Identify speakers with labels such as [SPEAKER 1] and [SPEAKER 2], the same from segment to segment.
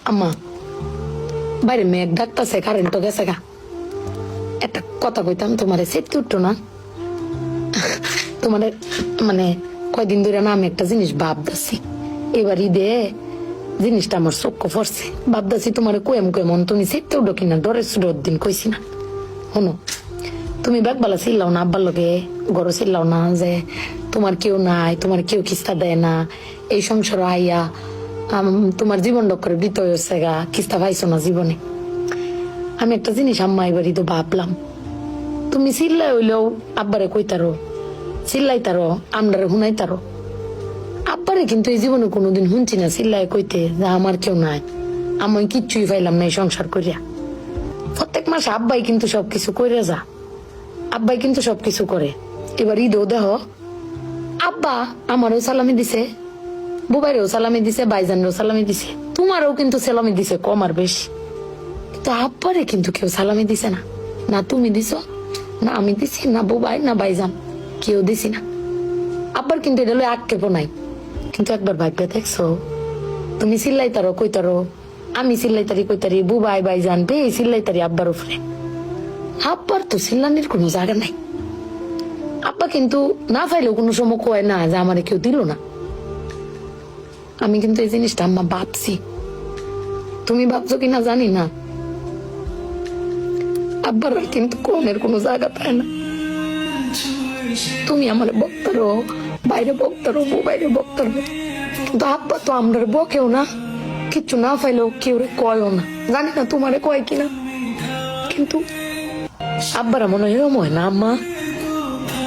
[SPEAKER 1] আম্মা বাইরে মেঘ ডাকতেছে, কারেন্ট তো গেছে গা। একটা কথা কইতাম, তোমার সেট উঠতো না? তোমার মানে কয়দিন ধরে না আমি একটা জিনিস ভাবতেছি, এবার ঈদে জিনিসটা আমার চোখ পড়ছে। ভাবতেছি তোমার কেমন তুমি সেটতে উঠো কিনা, ডরে সুডোর দিন কইছি না। শোনো, তুমি বেগবালা চিল্লাও না, আব্বার লগে গড় চিল্লাও না যে তোমার কেউ নাই, তোমার কেউ কিস্তা দেয় না, এই সংসার আইয়া তোমার জীবন ডক্করে দিত হয়েছে গা, কিস্তা পাইছো না জীবনে। আমি একটা জিনিস আম্মা এবারই তো ভাবলাম, তুমি চিল্লাই হইলেও আব্বারে কইতারো, চিল্লাইতারো, আমরারে শুনাইতারো। আব্বারে কিন্তু এই জীবনে কোনোদিন শুনছি না চিল্লাই কইতে যে আমার কেউ নাই, আমি কিচ্ছুই পাইলাম না এই সংসার করিয়া। প্রত্যেক মাসে আব্বাই কিন্তু সবকিছু কইরা যা, আব্বাই কিন্তু সবকিছু করে। এবার ঈদেও দেহ আব্বা আমারও সালামি দিছে, বুবাইরেও সালামি দিছে, ভাইজানেরও সালামি দিছে, তোমারও কিন্তু সালামি দিছে কম আর বেশি। তো আব্বারে কিন্তু কেউ সালামি দিছে না, না তুমি দিছ, না আমি দিছি, না বুবাই, না ভাইজান, কেউ দিছি না। আব্বার কিন্তু এটা আক্ষেপ নাই। কিন্তু একবার ভাগ্যে দেখছো, তুমি চিল্লাইতারো কইতারো, আমি চিল্লাইতারি কইতারি, বুবাই ভাইজান বে চিল্লাইতারি আব্বার উপরে। আব্বার তো চিল্লানির কোনো জায়গা নাই। আব্বা কিন্তু না পাইলেও কোনো সময় কয় না যে আমারে কেউ দিল না। আমি কিন্তু এই জিনিসটা আম্মা ভাবছি, তুমি ভাবছো কিনা জানি না। আব্বার কিন্তু কোনের কোনো জায়গা পায় না। তুমি আমার বক্তারো, বাইরে বক্তারো, বাইরে বক্তারো, কিন্তু আব্বা তো আমরা বকেও না, কিচ্ছু না পাইলেও কেউ কয়ও না। জানি না তোমারে কয় কিনা, কিন্তু আব্বারা মনে হয় এরম হয় না আম্মা?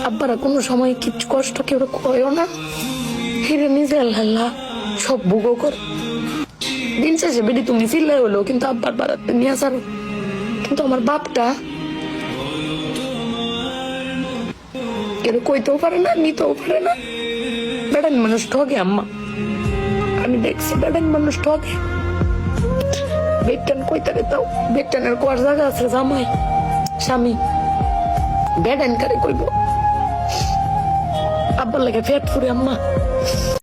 [SPEAKER 1] আব্বারা কোনো সময় কিছু কষ্ট কেউ কয়ও না, হিরে নিজে আল্লাহ সব ভোগও করে। দিন শেষে বেরি তুমি চিল্লাই হলো কিন্তু আব্বার বাড়াতে নিয়ে আসার। কিন্তু আমার বাপটা কেউ কইতেও পারে না, নিতেও পারে না। বেড়ান মানুষ ঠকে আম্মা, আমি দেখছি বেড়ান মানুষ ঠকে। বেটান কইতারে তাও বেটানের কোয়ার জায়গা আছে, জামাই স্বামী বেড়ান কারে কইব। আব্বার লাগে পেট ফুরে আম্মা।